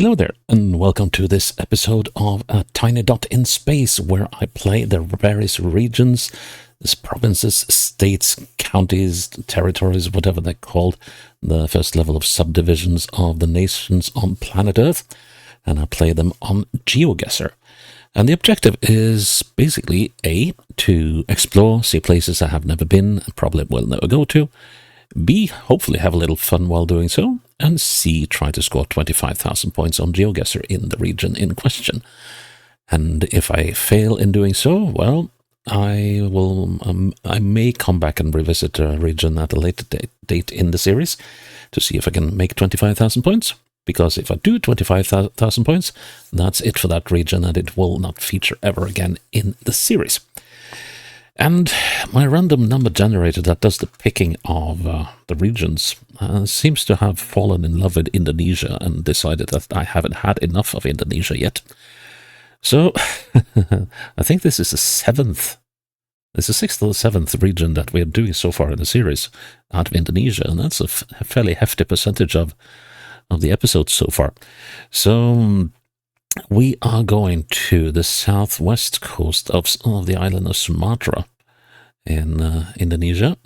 Hello there, and welcome to this episode of A Tiny Dot in Space, where I play the various regions, provinces, states, counties, territories, whatever they're called, the first level of subdivisions of the nations on planet Earth, and I play them on GeoGuessr. And the objective is basically A, to explore, see places I have never been, and probably will never go to, B, hopefully have a little fun while doing so, and C, try to score 25,000 points on GeoGuessr in the region in question. And if I fail in doing so, well, I may come back and revisit a region at a later date in the series to see if I can make 25,000 points. Because if I do 25,000 points, that's it for that region, and it will not feature ever again in the series. And my random number generator that does the picking of the regions seems to have fallen in love with Indonesia and decided that I haven't had enough of Indonesia yet. So I think this is the sixth or seventh region that we're doing so far in the series out of Indonesia, and that's a fairly hefty percentage of the episodes so far. So we are going to the southwest coast of the island of Sumatra in Indonesia,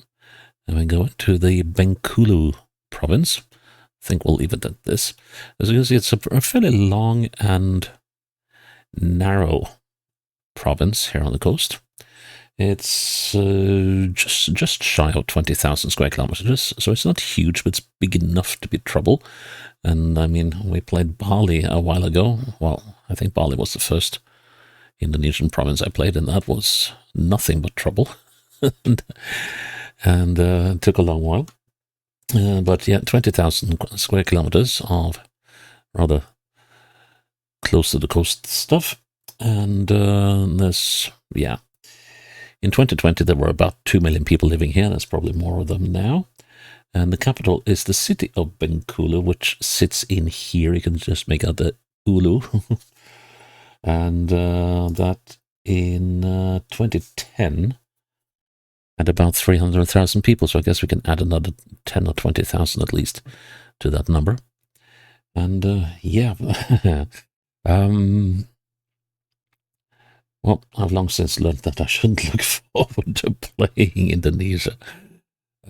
and we're going to the Bengkulu province. I think we'll leave it at this. As you can see, it's a fairly long and narrow province here on the coast. It's just shy of 20,000 square kilometers, so it's not huge, but it's big enough to be trouble. And I mean, we played Bali a while ago. Well, I think Bali was the first Indonesian province I played, and that was nothing but trouble. and it took a long while. But yeah, 20,000 square kilometers of rather close to the coast stuff. And there's, yeah. In 2020, there were about 2 million people living here. There's probably more of them now. And the capital is the city of Bengkulu, which sits in here. You can just make out the Ulu. And that in 2010 had about 300,000 people. So I guess we can add another 10 or 20,000 at least to that number. And yeah, well, I've long since learned that I shouldn't look forward to playing Indonesia.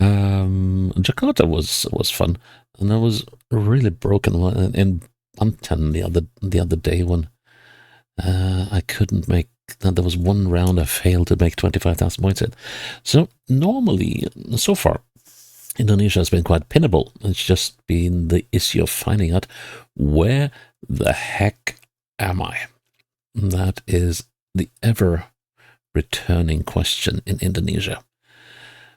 Jakarta was fun, and I was really broken in Banten the other day when I couldn't make. There was one round I failed to make 25,000 points in. So normally, so far, Indonesia has been quite pinnable. It's just been the issue of finding out where the heck am I. That is the ever returning question in Indonesia.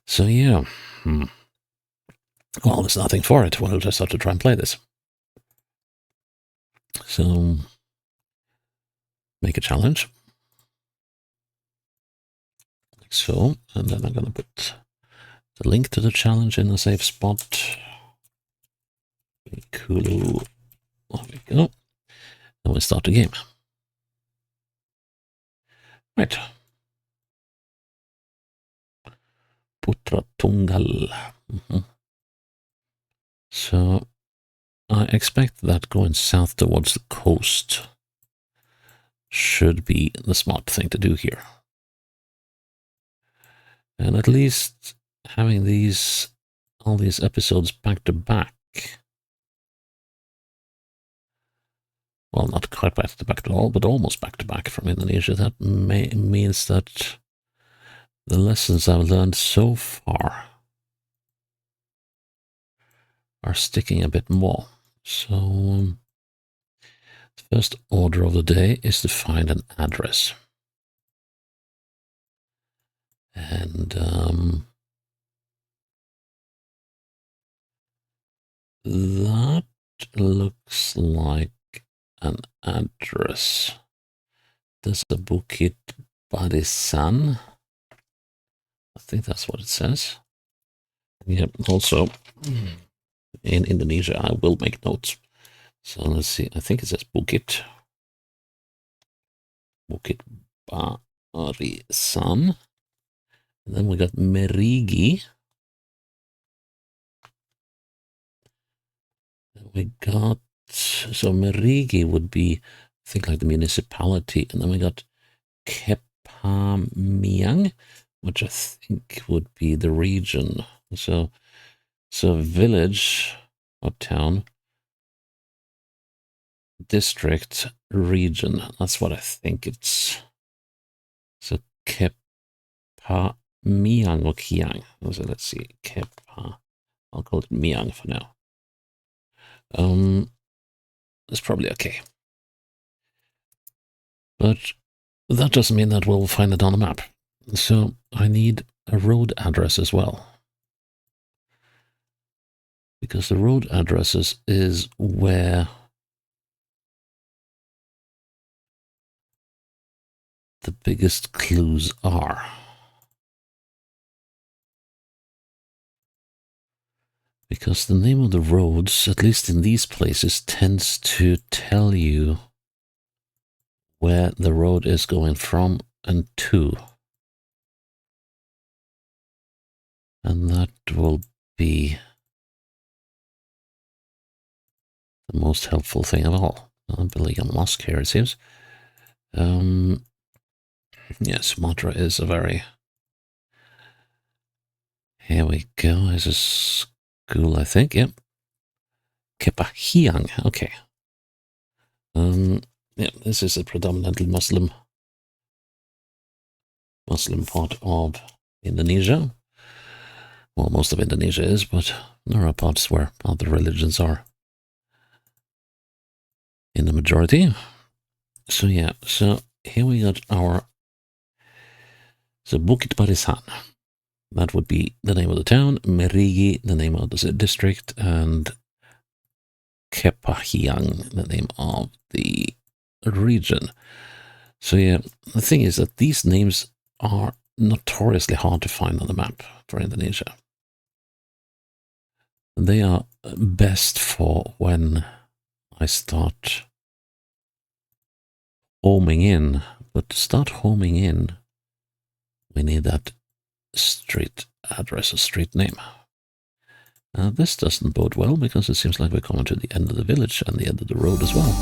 So yeah, well, there's nothing for it. We'll just have to try and play this. So, make a challenge. Like so, and then I'm going to put the link to the challenge in a safe spot. Cool. There we go. Then we start the game. Right. Putra Tunggal. So I expect that going south towards the coast should be the smart thing to do here. And at least having all these episodes back to back. Well, not quite back to back at all, but almost back to back from Indonesia. That means that the lessons I've learned so far are sticking a bit more. So, the first order of the day is to find an address. And that looks like an address. There's a Bukit Barisan. I think that's what it says. Yeah, also in Indonesia, I will make notes. So let's see. I think it says Bukit Barisan. And then we got Merigi. Then we got So Merigi would be, I think, like the municipality, and then we got Kepamiang, which I think would be the region. So village or town, district, region. That's what I think it's. So Kepamiang or Kiang. So let's see, Kepa. I'll call it Miang for now. It's probably okay. But that doesn't mean that we'll find it on the map. So I need a road address as well. Because the road addresses is where the biggest clues are. Because the name of the roads, at least in these places, tends to tell you where the road is going from and to. And that will be the most helpful thing of all. I'm building a mosque here, it seems. Yeah, Sumatra is a very... Here we go. This is school, I think. Yep. Kepahiang. Okay. Yeah, this is a predominantly Muslim part of Indonesia. Well, most of Indonesia is, but there are parts where other religions are in the majority. So yeah, so here we got our... So Bukit Barisan. That would be the name of the town, Merigi, the name of the district, and Kepahiang, the name of the region. So yeah, the thing is that these names are notoriously hard to find on the map for Indonesia. They are best for when I start homing in, but to start homing in, we need that street address, a street name. This doesn't bode well because it seems like we're coming to the end of the village and the end of the road as well.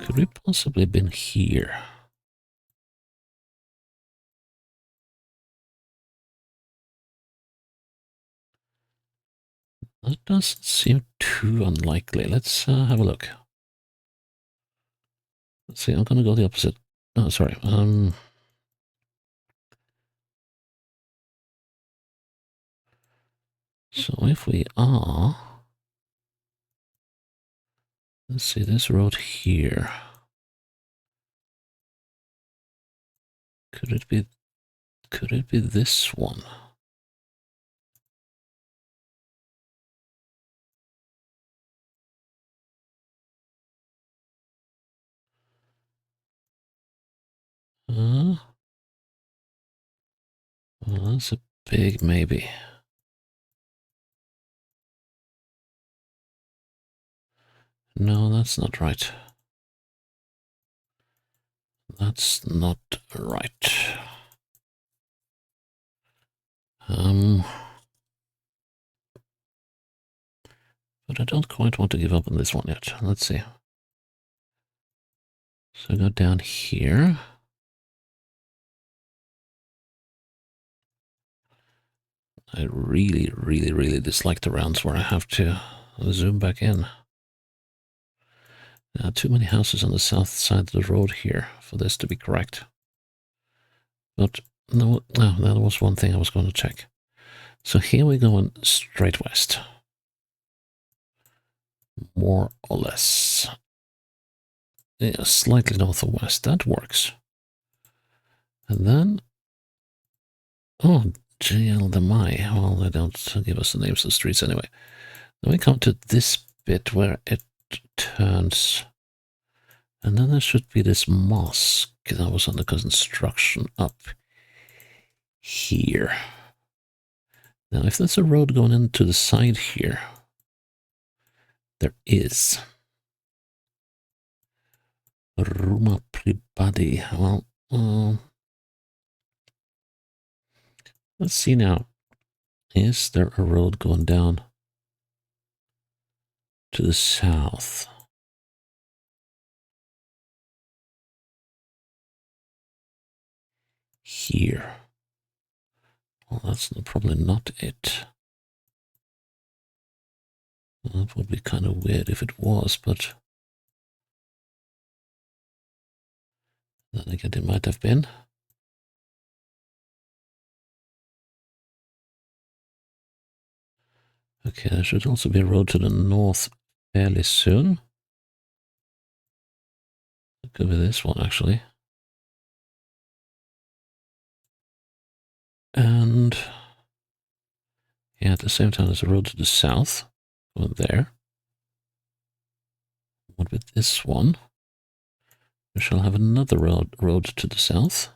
Could we possibly been here? That doesn't seem too unlikely. Let's have a look. Let's see, I'm gonna go the opposite. Oh, sorry. So if we are... Let's see, this road here. Could it be this one? Well, that's a big maybe. No, that's not right. That's not right. But I don't quite want to give up on this one yet. Let's see. So go down here. I really, really, really dislike the rounds where I have to zoom back in. There are too many houses on the south side of the road here for this to be correct. But No, no, that was one thing I was going to check. So here we're going straight west. More or less. Yeah, slightly north or west. That works. And then... Oh, GLDMI. Well, they don't give us the names of the streets anyway. Then we come to this bit where it turns. And then there should be this mosque that was under construction up here. Now, if there's a road going into the side here, there is. Rumah pribadi. Well, let's see now. Is there a road going down to the south? Here. Well, that's probably not it. That would be kind of weird if it was, but then again, it might have been. Okay, there should also be a road to the north fairly soon. It could be this one, actually. And yeah, at the same time, there's a road to the south. Go there. What with this one? We shall have another road to the south.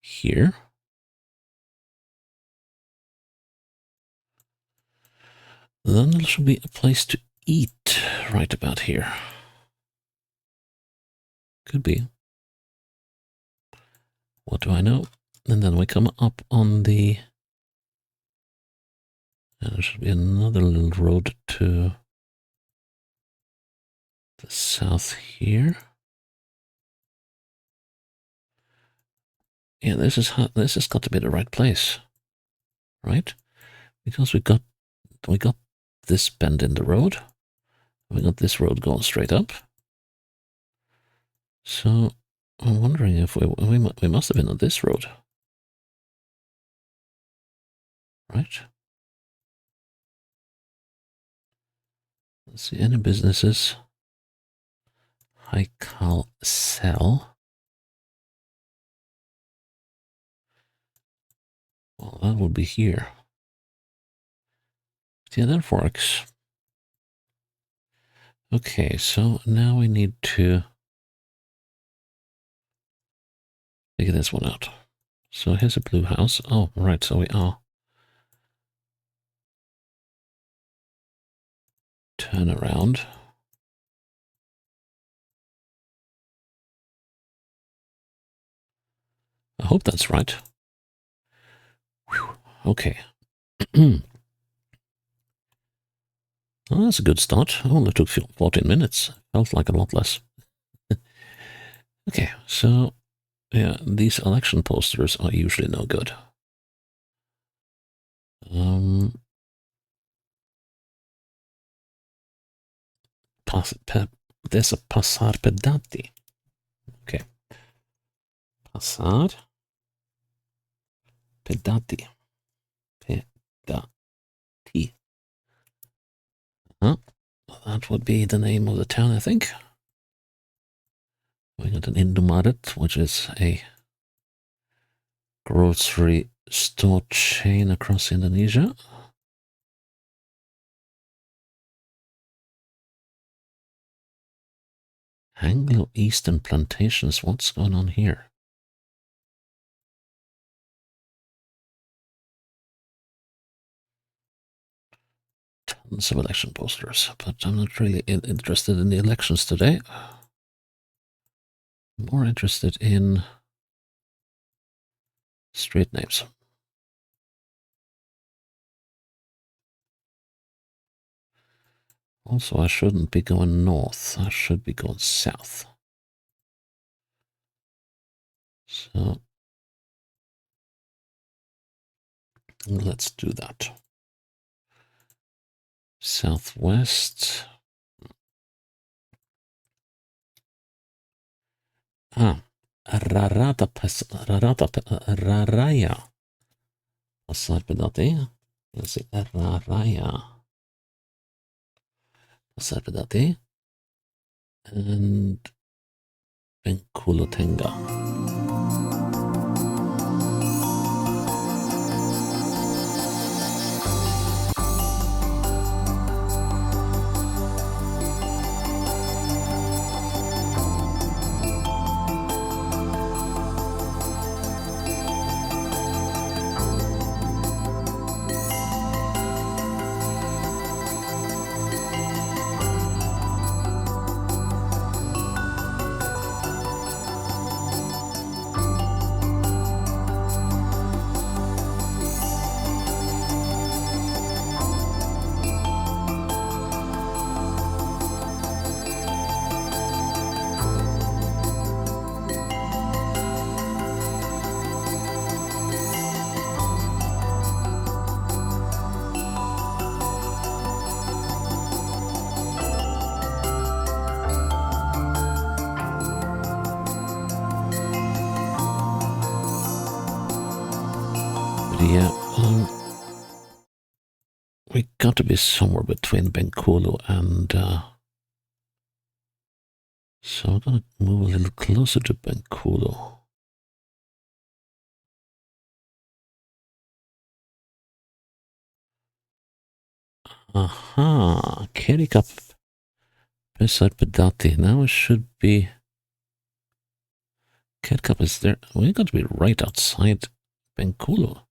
Here. Then there should be a place to eat right about here. Could be. What do I know? And then we come up on the... And there should be another little road to the south here. Yeah, this has got to be the right place, right? Because we got this bend in the road. We got this road going straight up. So I'm wondering if we must have been on this road, right? Let's see, any businesses? Haikal Cell. Well, that would be here. Yeah, that works. Okay, so now we need to figure this one out. So here's a blue house. Oh, right, so we are. Turn around. I hope that's right. Whew. Okay. Well, that's a good start. It only took 14 minutes. Felt like a lot less. Okay, so yeah, these election posters are usually no good. There's a Passar Pedati. Okay. Passar Pedati. Pedati. Huh? That would be the name of the town, I think. We got an Indomaret, which is a grocery store chain across Indonesia. Anglo-Eastern plantations. What's going on here? Tons of election posters, but I'm not really interested in the elections today. I'm more interested in street names. Also, I shouldn't be going north. I should be going south. So let's do that. Southwest. Ah, Raraya. Pasar Pedati. Let's see, Raraya. Pasar Pedati. And Bengkulu Tenga. Yeah, we got to be somewhere between Bengkulu and so I'm gonna move a little closer to Bengkulu. Aha, Kitty Cup beside Pedati. Now it should be Cat Cup is there. We got to be right outside Bengkulu.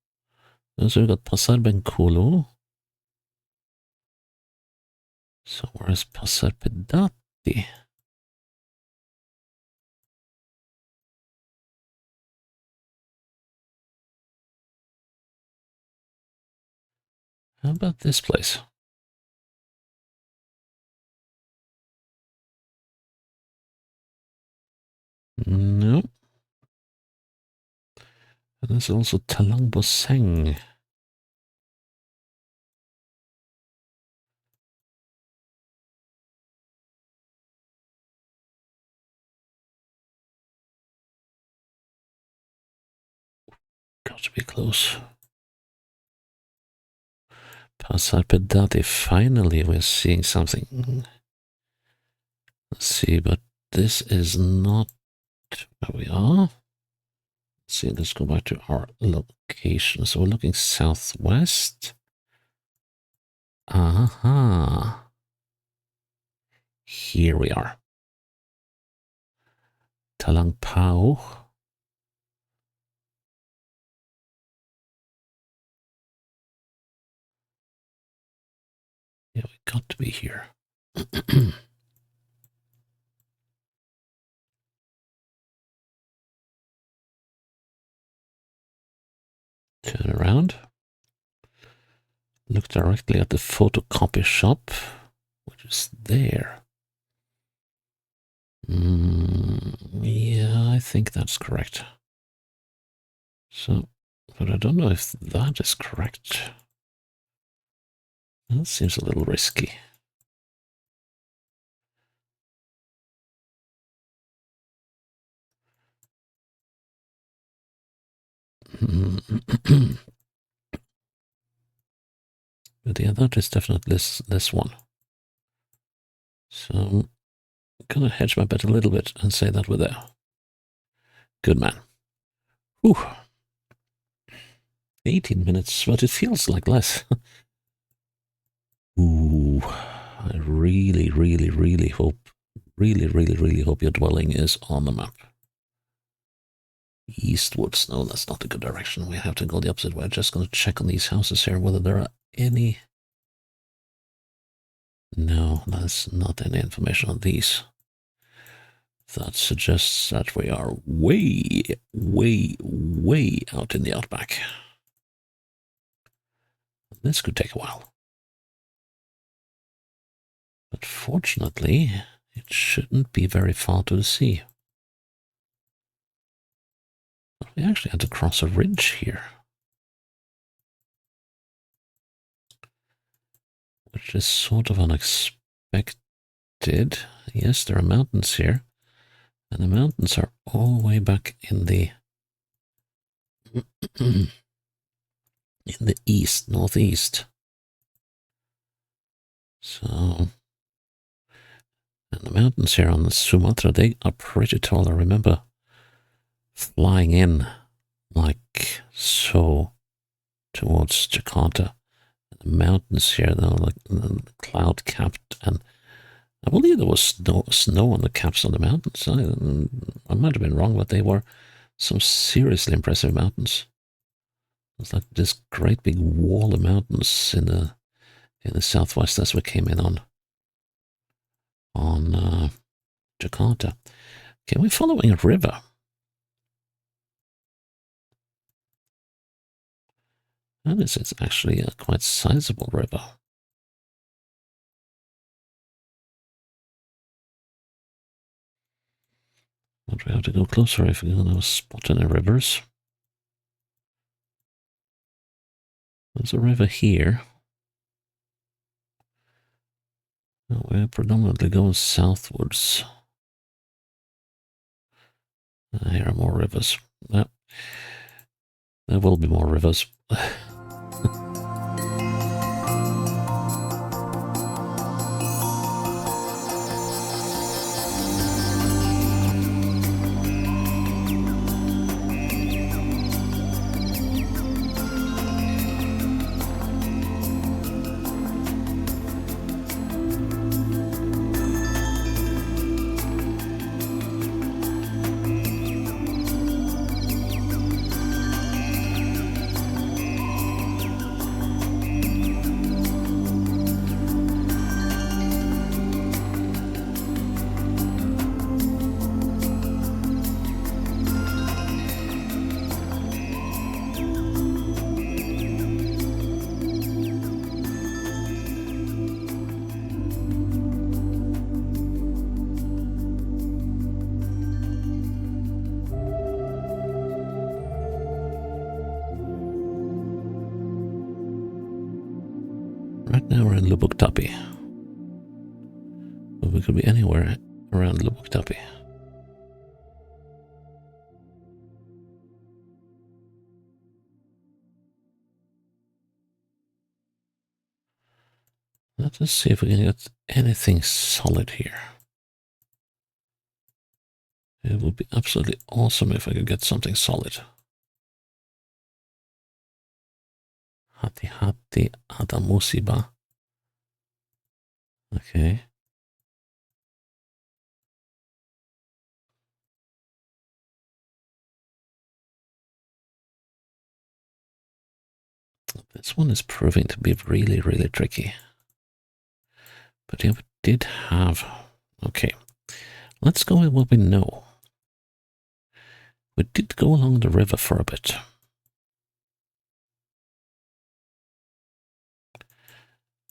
So we got Pasar Bengkulu. So where's Pasar Pedati? How about this place? No. And there's also Talang Boseng. Got to be close. Pasar Pedati. Finally, we're seeing something. Let's see, but this is not where we are. Let's see, let's go back to our location. So we're looking southwest. Aha. Here we are. Talang Pao. Yeah, we got to be here. Turn around. Look directly at the photocopy shop, which is there. Yeah, I think that's correct. So, but I don't know if that is correct. That seems a little risky. But yeah, that is definitely this one. So I'm gonna hedge my bet a little bit and say that we're there. Good man. Whew. 18 minutes, but it feels like less. Ooh, I really, really, really hope, really hope your dwelling is on the map. Eastwards. No, that's not a good direction. We have to go the opposite way. I'm just going to check on these houses here, whether there are any. No, that's not any information on these. That suggests that we are way out in the outback. This could take a while. But fortunately, it shouldn't be very far to the sea. But we actually had to cross a ridge here, which is sort of unexpected. Yes, there are mountains here. And the mountains are all the way back in the in the east, northeast. So, and the mountains here on the Sumatra, they are pretty tall. I remember flying in like so towards Jakarta. The mountains here, they're like cloud capped, and I believe there was snow on the caps of the mountains. I might have been wrong, but they were some seriously impressive mountains. It's like this great big wall of mountains in the southwest as we came in on Jakarta. Okay, we're following a river. And it's actually a quite sizable river. But we have to go closer if we're going to spot any rivers. There's a river here. We're predominantly going southwards. Here are more rivers. Well, there will be more rivers. Right now we're in Lubuk Tapi. But we could be anywhere around Lubuk Tapi. Let us see if we can get anything solid here. It would be absolutely awesome if I could get something solid. Hati-hati ada musibah. Okay. This one is proving to be really, really tricky. But yeah, we did have... Okay. Let's go with what we know. We did go along the river for a bit.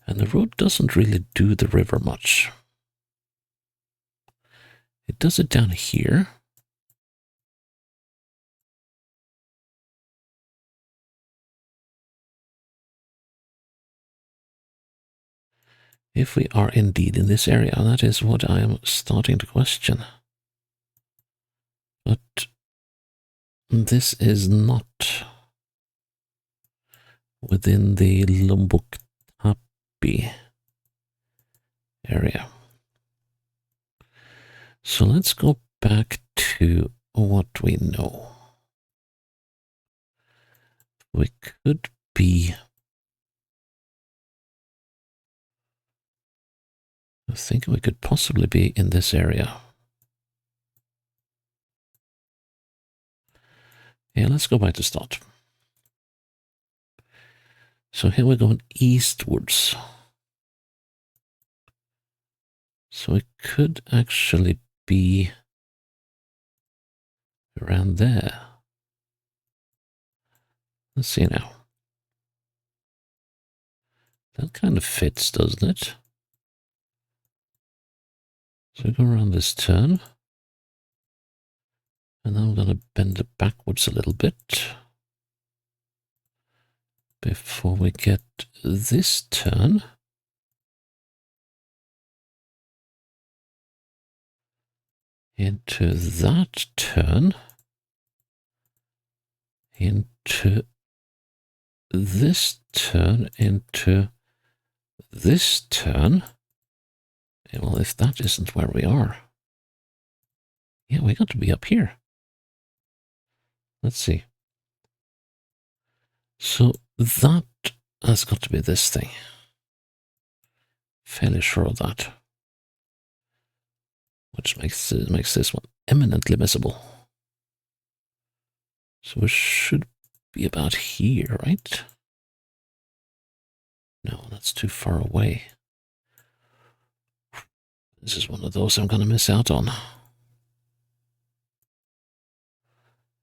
And the road doesn't really do the river much. It does it down here. If we are indeed in this area, that is what I am starting to question. But this is not within the Lombok Tapi area. So let's go back to what we know. We could be... I think we could possibly be in this area. Yeah, let's go back to start. So here we're going eastwards. So it could actually be around there. Let's see now. That kind of fits, doesn't it? So go around this turn. And then I'm going to bend it backwards a little bit. Before we get this turn. into that turn, into this turn, into this turn. Well, if that isn't where we are. Yeah, we got to be up here. Let's see. So that has got to be this thing. Fairly sure of that. Which makes this one eminently missable. So we should be about here, right? No, that's too far away. This is one of those I'm going to miss out on.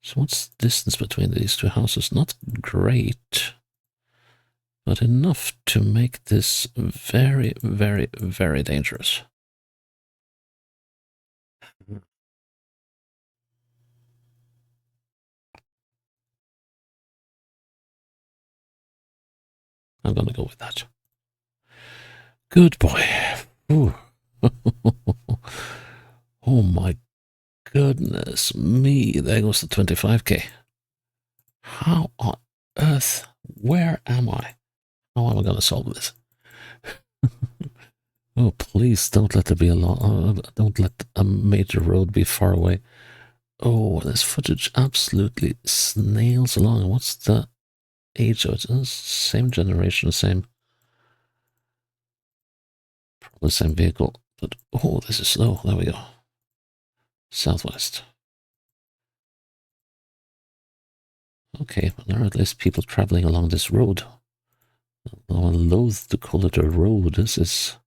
So what's the distance between these two houses? Not great, but enough to make this very, very, very dangerous. I'm going to go with that. Good boy. Ooh. Oh my goodness me. There goes the 25k. How on earth? Where am I? How am I going to solve this? Oh, please don't let there be a don't let a major road be far away. Oh, this footage absolutely snails along. What's the age of it? Same generation, probably same vehicle. But oh, this is slow. There we go. Southwest. Okay, but there are at least people traveling along this road. Though I'm loath to call it a road. This is,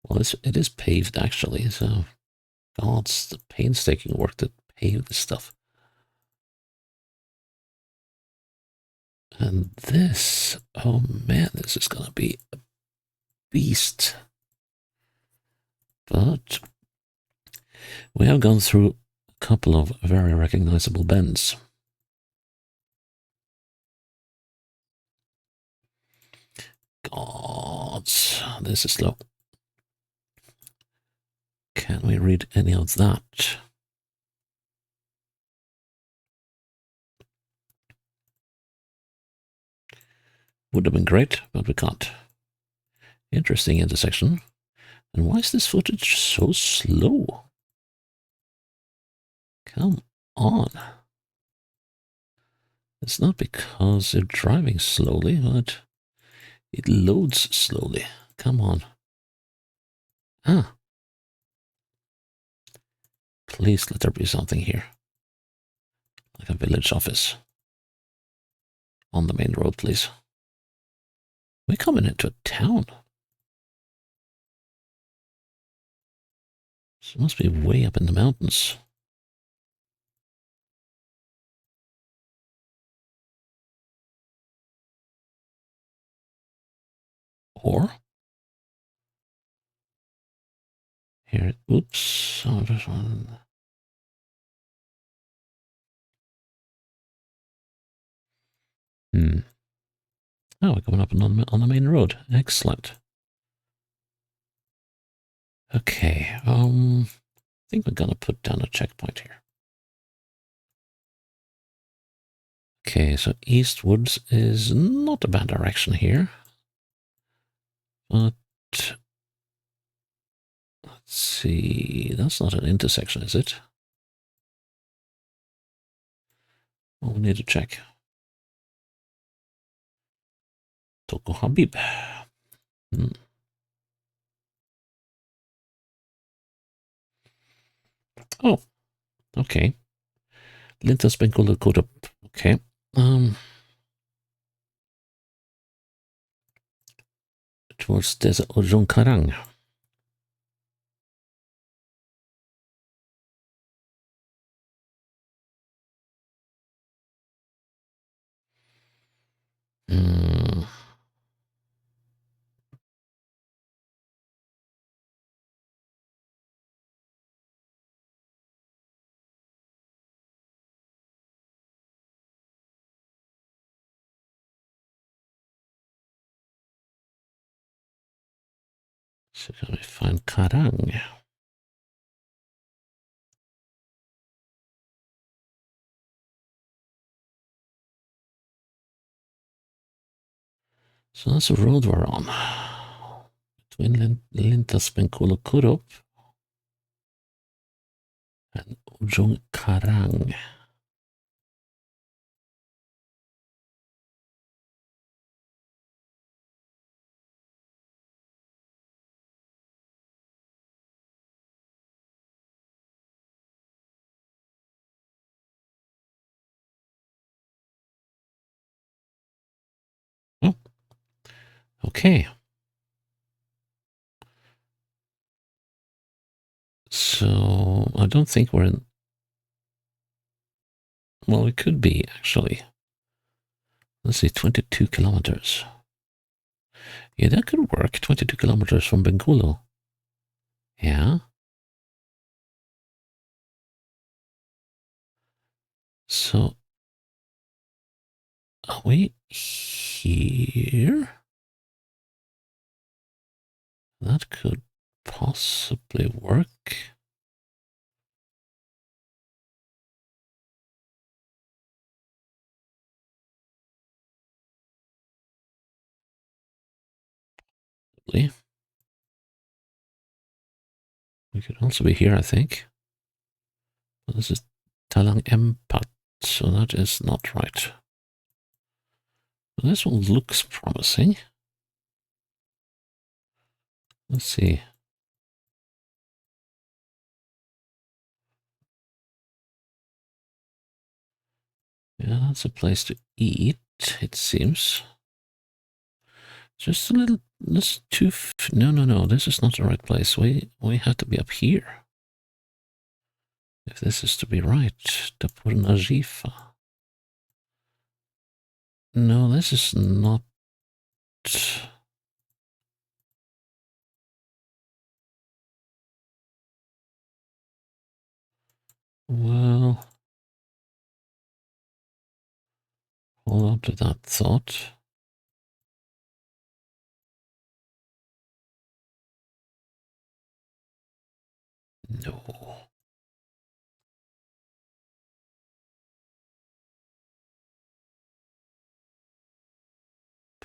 well, it is paved actually. So, God's the painstaking work to pave this stuff. And this, oh man, this is gonna be a beast. But we have gone through a couple of very recognizable bends. Gods, this is slow. Can we read any of that? Would have been great, but we can't. Interesting intersection. And why is this footage so slow? Come on. It's not because you're driving slowly, but it loads slowly. Come on. Ah. Please let there be something here. Like a village office. On the main road, please. We're coming into a town. So it must be way up in the mountains. Or here, oops. Oh, this one. Oh, we're coming up on the main road. Excellent. Okay, I think we're gonna put down a checkpoint here. Okay, so eastwards is not a bad direction here. But let's see, that's not an intersection, is it? Well, we need to check. Toko Habib. Oh, okay. Lintas Bengkulu Koda. Okay. Towards Desa Ujung Karang. So can we find Karang? So that's the road we're on. Between Lintas Bengkulu Kurup and Ujung Karang. Oh, okay. So I don't think we're in. Well, we could be actually. Let's see, 22 kilometers. Yeah, that could work. 22 kilometers from Bengkulu. Yeah. So are we here? That could possibly work. We could also be here, I think. But this is Talang Empat, so that is not right. But this one looks promising. Let's see. Yeah, that's a place to eat, it seems. Just a little. This too. No. This is not the right place. We have to be up here. If this is to be right, Tapurnajifa. No, this is not. Well, hold on to that thought. No.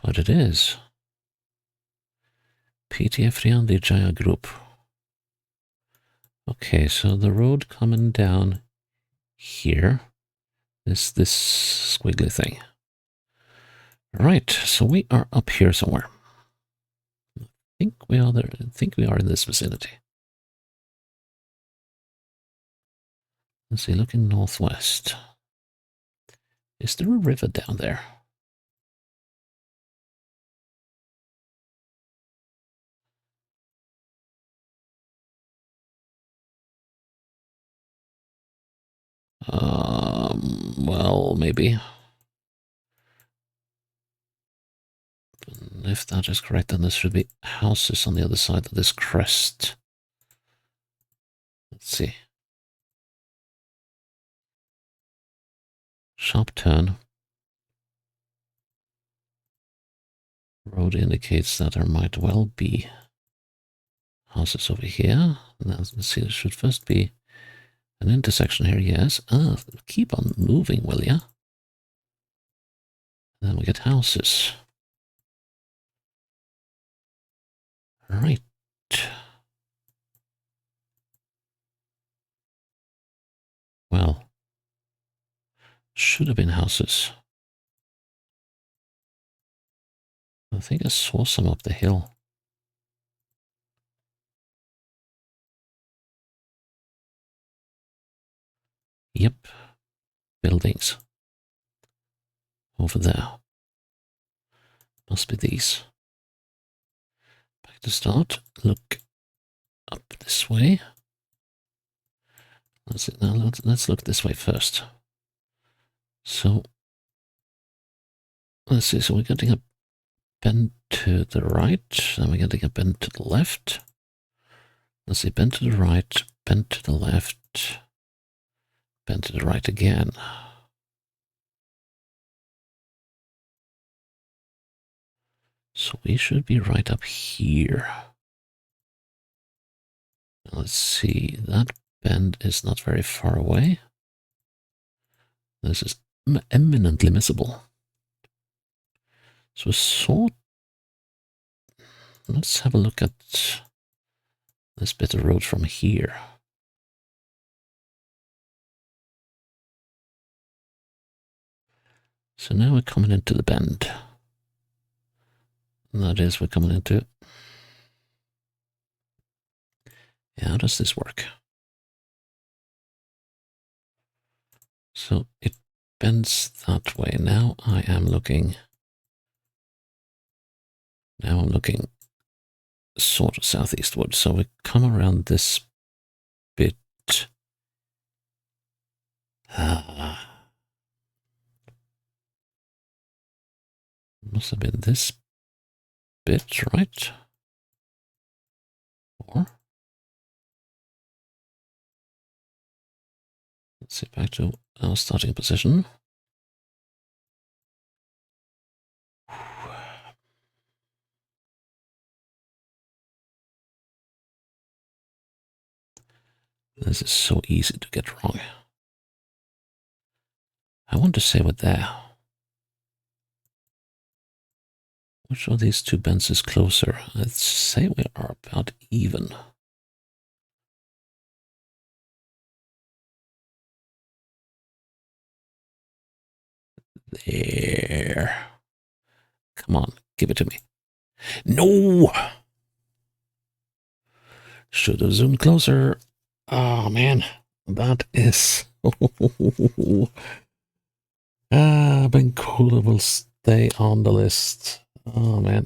But it is. PTF Riandi Jaya Group. Okay, so the road coming down here is this squiggly thing. Right, so we are up here somewhere. I think we are there. I think we are in this vicinity. Let's see, looking northwest. Is there a river down there? Well, maybe. If that is correct, then there should be houses on the other side of this crest. Let's see. Sharp turn. Road indicates that there might well be houses over here. Now, let's see, there should first be an intersection here, yes. Keep on moving, will ya? And then we get houses. Right. Well, should have been houses. I think I saw some up the hill. Yep. Buildings. Over there. Must be these. Back to start. Look up this way. Let's look this way first. So, let's see. So we're getting a bend to the right. Then we're getting a bend to the left. Let's see. Bend to the right. Bend to the left. Bend to the right again. So we should be right up here. Let's see. That bend is not very far away. This is eminently missable. So sort let's have a look at this bit of road from here. So now we're coming into the bend. And that is, we're coming into. How does this work? So it bends that way. Now I am looking. Now I'm looking sort of southeastward. So we come around this bit. Must have been this bit, right? Or let's see, back to our starting position. This is so easy to get wrong. I want to say what there. Which of these two bends is closer? I'd say we are about even. There. Come on, give it to me. No! Should have zoomed closer. Oh, man. That is... Bengkulu will stay on the list. Oh, man.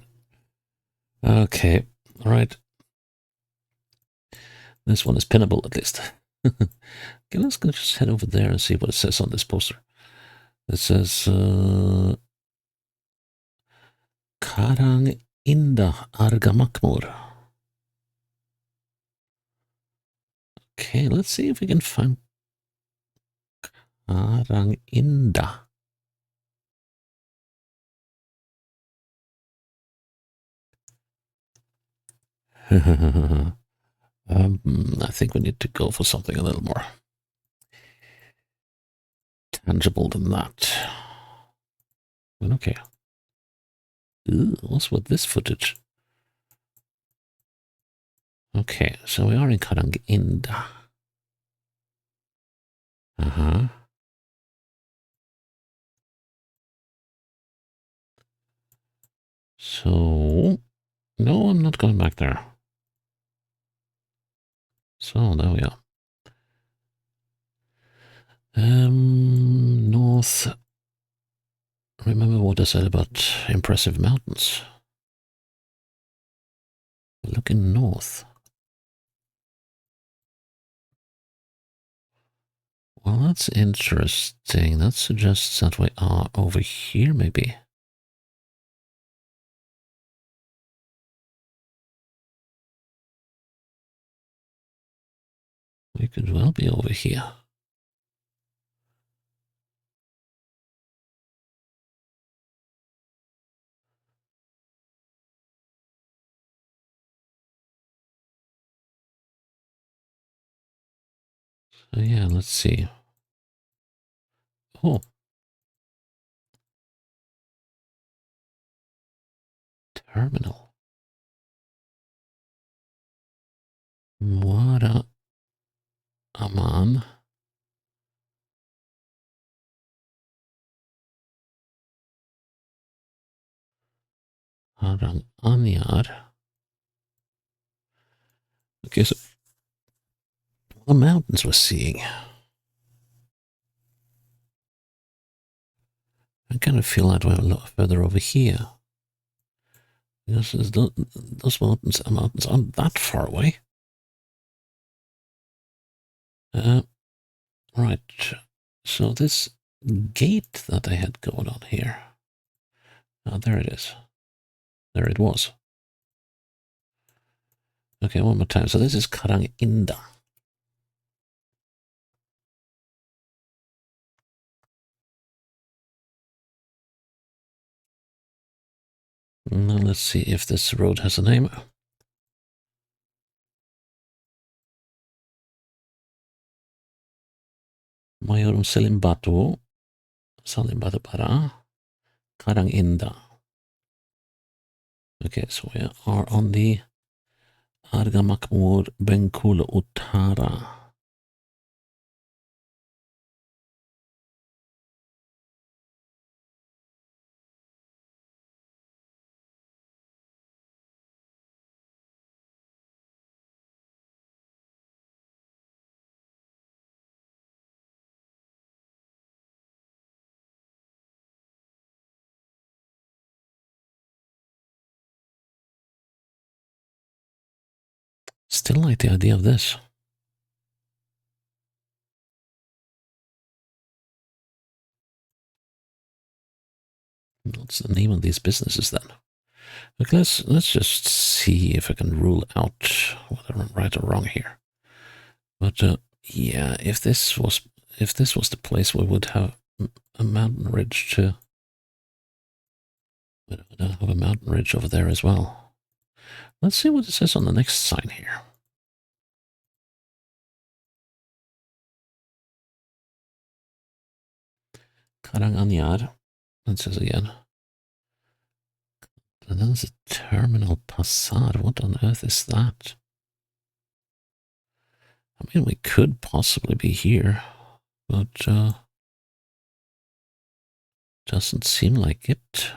Okay, all right. This one is pinnable, at least. Okay, let's go just head over there and see what it says on this poster. It says... Karang Indah Argamakmur. Okay, let's see if we can find Karang Indah. I think we need to go for something a little more tangible than that. But okay. Ooh, what's with this footage? Okay, so we are in Karang Indah. Uh-huh. So, no, I'm not going back there. So, there we are. North. Remember what I said about impressive mountains? Looking north. Well, that's interesting. That suggests that we are over here, maybe. We could well be over here. So yeah, let's see. Oh. Terminal. Muara Aman. Harang Anyar. Okay, so the mountains we're seeing. I kind of feel that we're a lot further over here. Because those mountains aren't that far away. Right. So this gate that I had going on here. Oh, there it is. There it was. Okay, one more time. So this is Karang Indah. Now let's see if this road has a name. Mayor Salimbatu Para Karang Indah. Okay, so we are on the Argamakmur Bengkulu Utara. Still like the idea of this. What's the name of these businesses then? Okay, let's just see if I can rule out whether I'm right or wrong here. But yeah, if this was the place, we would have a mountain ridge to. We would have a mountain ridge over there as well. Let's see what it says on the next sign here. Karanganyar. It says again. And then there's a terminal passad. What on earth is that? I mean, we could possibly be here, but doesn't seem like it.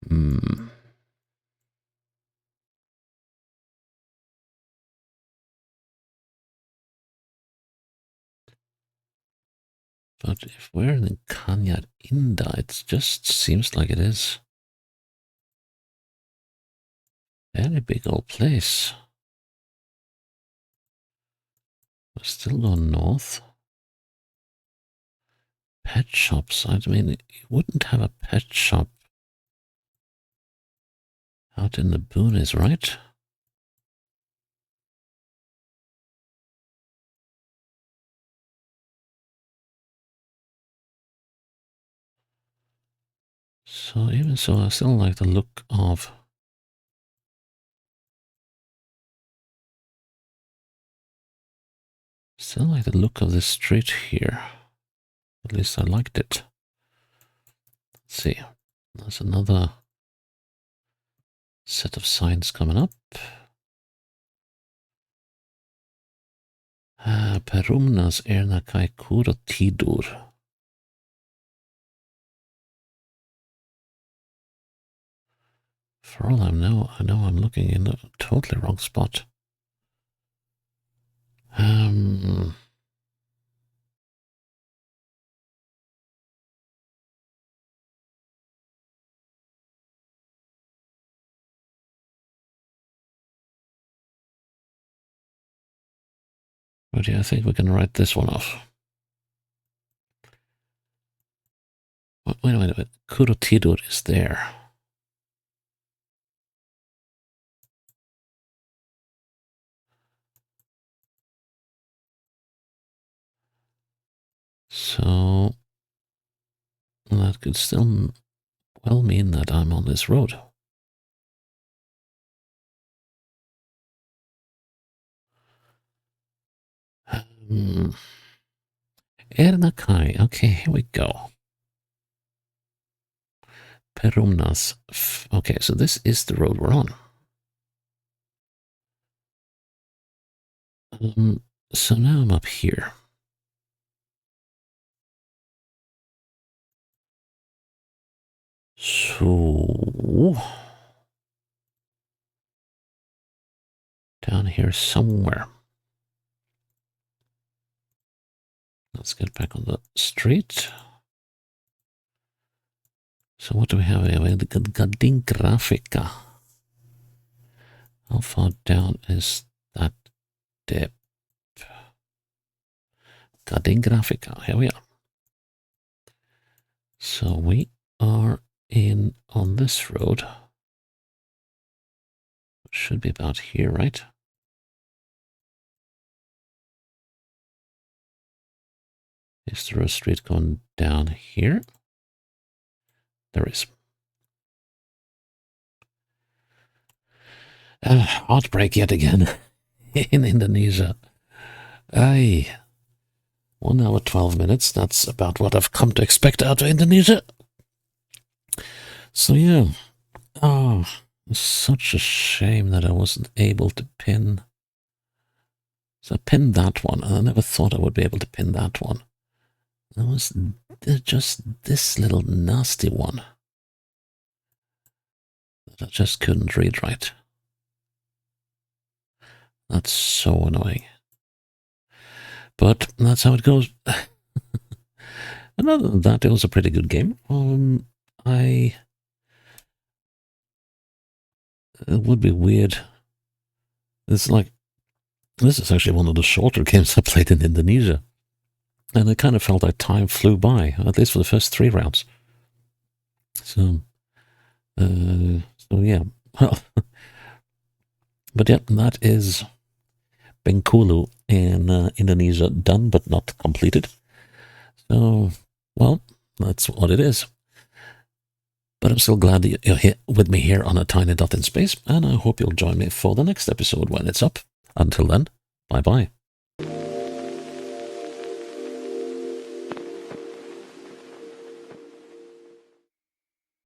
Hmm. But if we're in Kanyar Inda, it just seems like it is. Very big old place. We're still going north. Pet shops. I mean, you wouldn't have a pet shop out in the boonies, right? So even so, I still like the look of. Still like the look of this street here. At least I liked it. Let's see. There's another set of signs coming up. Perumnas ernakai kuro tidur. For all I know I'm looking in the totally wrong spot. But yeah, I think we can write this one off. Wait a minute. Kurotidur is there. So that could still well mean that I'm on this road. Ernakai. Okay, here we go. Perumnas. Okay, so this is the road we're on. So now I'm up here. So down here somewhere. Let's get back on the street. So what do we have here? We have the Gading Grafica. How far down is that dip? Gading Grafica. Here we are. So we are in on this road. Should be about here, right? Is there a street going down here? There is. Heartbreak yet again in Indonesia. Aye. 1 hour, 12 minutes. That's about what I've come to expect out of Indonesia. So, yeah. Oh, such a shame that I wasn't able to pin. So I pinned that one, and I never thought I would be able to pin that one. There was just this little nasty one that I just couldn't read right. That's so annoying. But that's how it goes. And other than that, it was a pretty good game. It would be weird. This is actually one of the shorter games I played in Indonesia. And I kind of felt like time flew by, at least for the first 3 rounds. So yeah. Well, but yeah, that is Bengkulu in Indonesia done but not completed. So, well, that's what it is. But I'm still glad that you're here with me here on a tiny dot in space, and I hope you'll join me for the next episode when it's up. Until then, bye bye.